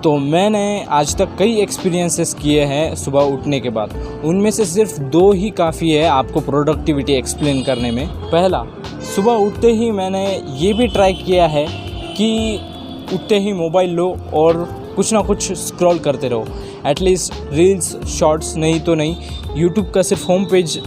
तो मैंने आज तक कई एक्सपीरियंसेस किए हैं सुबह उठने के बाद। उनमें से सिर्फ 2 ही काफ़ी है आपको प्रोडक्टिविटी एक्सप्लेन करने में। पहला, सुबह उठते ही मैंने ये भी ट्राई किया है कि उठते ही मोबाइल लो और कुछ ना कुछ स्क्रॉल करते रहो, एटलीस्ट रील्स, शॉर्ट्स, नहीं तो नहीं यूट्यूब का सिर्फ होम पेज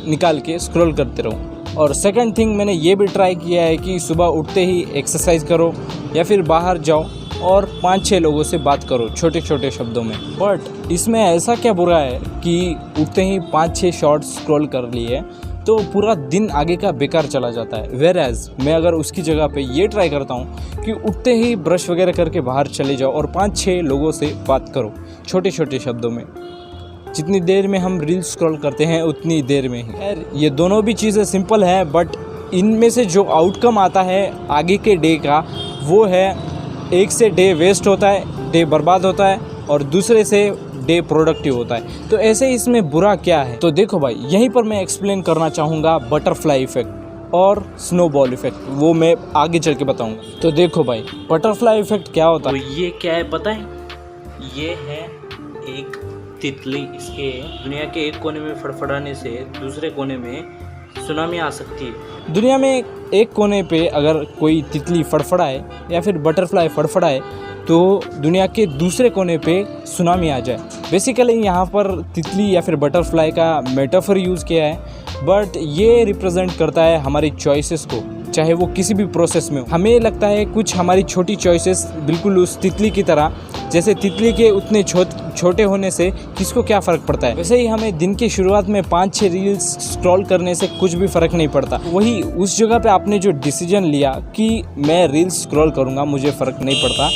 निकाल के स्क्रॉल करते रहो। और सेकंड थिंग, मैंने ये भी ट्राई किया है कि सुबह उठते ही एक्सरसाइज करो या फिर बाहर जाओ और 5-6 लोगों से बात करो छोटे छोटे शब्दों में। बट इसमें ऐसा क्या बुरा है कि उठते ही 5-6 शॉर्ट्स स्क्रॉल कर लिए तो पूरा दिन आगे का बेकार चला जाता है। वेयर एज मैं अगर उसकी जगह पे ये ट्राई करता हूँ कि उठते ही ब्रश वगैरह करके बाहर चले जाओ और 5-6 लोगों से बात करो छोटे छोटे शब्दों में। जितनी देर में हम रील्स स्क्रॉल करते हैं उतनी देर में ही। यार ये दोनों भी चीज़ें सिंपल है, बट इनमें से जो आउटकम आता है आगे के डे का, वो है एक से डे वेस्ट होता है, डे बर्बाद होता है, और दूसरे से डे प्रोडक्टिव होता है। तो ऐसे इसमें बुरा क्या है? तो देखो भाई, यहीं पर मैं एक्सप्लेन करना चाहूँगा बटरफ्लाई इफेक्ट और स्नोबॉल इफेक्ट। वो मैं आगे चल के बताऊँगा। तो देखो भाई, बटरफ्लाई इफेक्ट क्या होता है? तो ये क्या है पता है? ये है एक तितली। इसके दुनिया के एक कोने में फड़फड़ाने से दूसरे कोने में सुनामी आ सकती है। दुनिया में एक कोने पे अगर कोई तितली फड़फड़ाए या फिर बटरफ्लाई फड़फड़ाए तो दुनिया के दूसरे कोने पे सुनामी आ जाए। बेसिकली यहाँ पर तितली या फिर बटरफ्लाई का मेटाफर यूज़ किया है, बट ये रिप्रेजेंट करता है हमारी चॉइसेस को, चाहे वो किसी भी प्रोसेस में हो। हमें लगता है कुछ हमारी छोटी चॉइसेस बिल्कुल उस तितली की तरह, जैसे तितली के उतने छोटे होने से किसको क्या फ़र्क पड़ता है, वैसे ही हमें दिन की शुरुआत में 5-6 रील्स स्क्रॉल करने से कुछ भी फ़र्क नहीं पड़ता। वही उस जगह पे आपने जो डिसीजन लिया कि मैं रील्स स्क्रॉल करूँगा, मुझे फ़र्क नहीं पड़ता,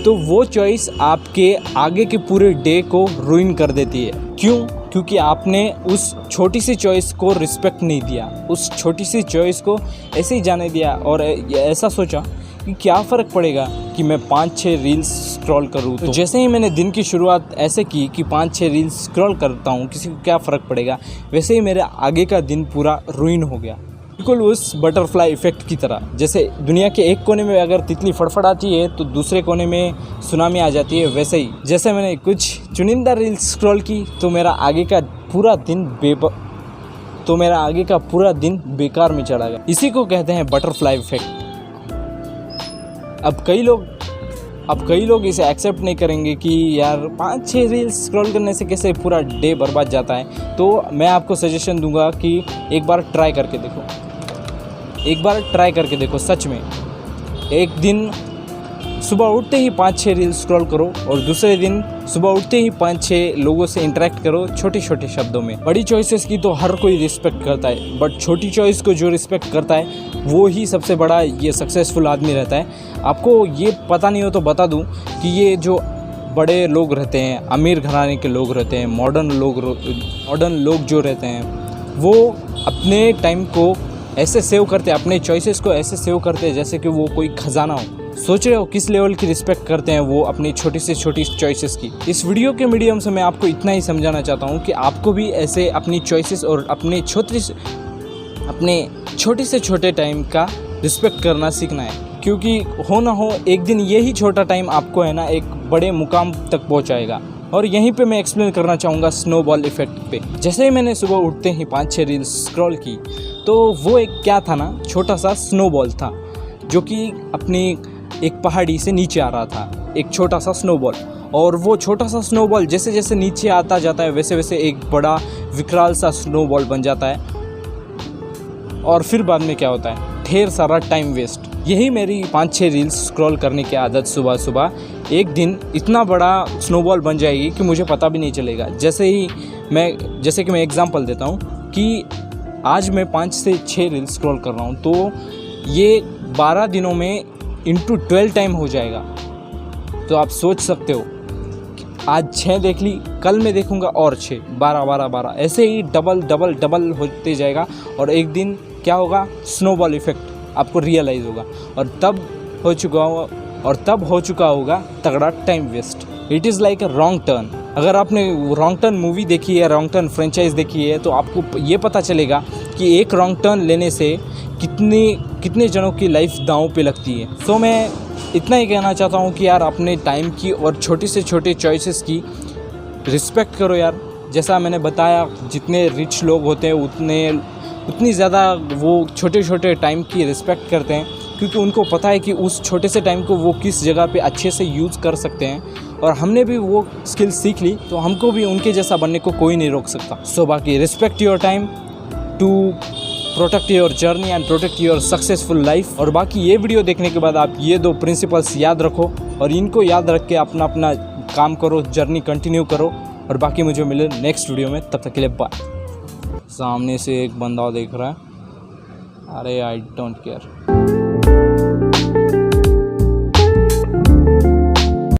तो वो चॉइस आपके आगे के पूरे डे को रूइन कर देती है। क्यों? क्योंकि आपने उस छोटी सी चॉइस को रिस्पेक्ट नहीं दिया, उस छोटी सी चॉइस को ऐसे ही जाने दिया और ऐसा सोचा कि क्या फ़र्क पड़ेगा कि मैं 5-6 रील्स स्क्रॉल करूँ। तो जैसे ही मैंने दिन की शुरुआत ऐसे की कि 5-6 रील्स स्क्रॉल करता हूँ, किसी को क्या फ़र्क पड़ेगा, वैसे ही मेरे आगे का दिन पूरा रूइन हो गया। बिल्कुल उस बटरफ्लाई इफेक्ट की तरह, जैसे दुनिया के एक कोने में अगर तितली फड़फड़ाती है तो दूसरे कोने में सुनामी आ जाती है, वैसे ही जैसे मैंने कुछ चुनिंदा रील्स स्क्रॉल की तो मेरा आगे का पूरा बेकार में चला गया। इसी को कहते हैं बटरफ्लाई इफेक्ट। अब कई लोग इसे एक्सेप्ट नहीं करेंगे कि यार 5-6 रील्स स्क्रॉल करने से कैसे पूरा डे बर्बाद जाता है। तो मैं आपको सजेशन दूंगा कि एक बार ट्राई करके देखो। सच में एक दिन सुबह उठते ही 5-6 रील्स स्क्रॉल करो और दूसरे दिन सुबह उठते ही 5-6 लोगों से इंटरेक्ट करो छोटे छोटे शब्दों में। बड़ी चॉइसेस की तो हर कोई रिस्पेक्ट करता है, बट छोटी चॉइस को जो रिस्पेक्ट करता है वो ही सबसे बड़ा ये सक्सेसफुल आदमी रहता है। आपको ये पता नहीं हो तो बता दूं कि ये जो बड़े लोग रहते हैं, अमीर घराने के लोग रहते हैं, मॉडर्न लोग जो रहते हैं, वो अपने टाइम को ऐसे सेव करते हैं, अपने चॉइसेस को ऐसे सेव करते हैं जैसे कि वो कोई खजाना हो। सोच रहे हो किस लेवल की रिस्पेक्ट करते हैं वो अपनी छोटी से छोटी चॉइसेस की। इस वीडियो के मीडियम से मैं आपको इतना ही समझाना चाहता हूँ कि आपको भी ऐसे अपनी चॉइसेस और अपने छोटे से छोटे टाइम का रिस्पेक्ट करना सीखना है, क्योंकि हो ना हो एक दिन यही छोटा टाइम आपको है ना एक बड़े मुकाम तक पहुँचाएगा। और यहीं पे मैं एक्सप्लेन करना चाहूँगा स्नोबॉल इफेक्ट पे। जैसे ही मैंने सुबह उठते ही 5-6 रील्स स्क्रॉल की तो वो एक क्या था ना, छोटा सा स्नोबॉल था जो कि अपनी एक पहाड़ी से नीचे आ रहा था, एक छोटा सा स्नोबॉल। और वो छोटा सा स्नोबॉल जैसे जैसे नीचे आता जाता है वैसे वैसे एक बड़ा विकराल सा स्नोबॉल बन जाता है। और फिर बाद में क्या होता है, ढेर सारा टाइम वेस्ट। यही मेरी 5-6 रील्स स्क्रॉल करने की आदत सुबह सुबह एक दिन इतना बड़ा स्नोबॉल बन जाएगी कि मुझे पता भी नहीं चलेगा। जैसे कि मैं एग्जांपल देता हूँ कि आज मैं 5 से 6 रील्स स्क्रॉल कर रहा हूँ, तो ये 12 दिनों में इंटू 12 टाइम हो जाएगा। तो आप सोच सकते हो आज 6 देख ली, कल मैं देखूँगा और 6, 12, ऐसे ही डबल होते जाएगा। और एक दिन क्या होगा, स्नोबॉल इफेक्ट आपको रियलाइज़ होगा और तब हो चुका होगा तगड़ा time waste. It is like a wrong turn. अगर आपने रॉन्ग टर्न मूवी देखी है, रॉन्ग टर्न फ्रेंचाइज देखी है, तो आपको ये पता चलेगा कि एक रॉन्ग टर्न लेने से कितने जनों की लाइफ दांव पे लगती है। सो मैं इतना ही कहना चाहता हूँ कि यार अपने टाइम की और छोटी से छोटी चॉइसेस की रिस्पेक्ट करो यार। जैसा मैंने बताया, जितने रिच लोग होते हैं उतनी ज़्यादा वो छोटे छोटे टाइम की रिस्पेक्ट करते हैं, क्योंकि उनको पता है कि उस छोटे से टाइम को वो किस जगह पे अच्छे से यूज़ कर सकते हैं। और हमने भी वो स्किल सीख ली तो हमको भी उनके जैसा बनने को कोई नहीं रोक सकता। सो बाकी respect your time to protect your journey and protect your successful life. और बाकी ये वीडियो देखने के बाद आप ये 2 प्रिंसिपल्स याद रखो और इनको याद रख के अपना अपना काम करो, जर्नी कंटिन्यू करो। और बाकी मुझे मिले नेक्स्ट वीडियो में, तब तक के लिए बाय। सामने से एक बंदा देख रहा है, अरे आई डोंट केयर।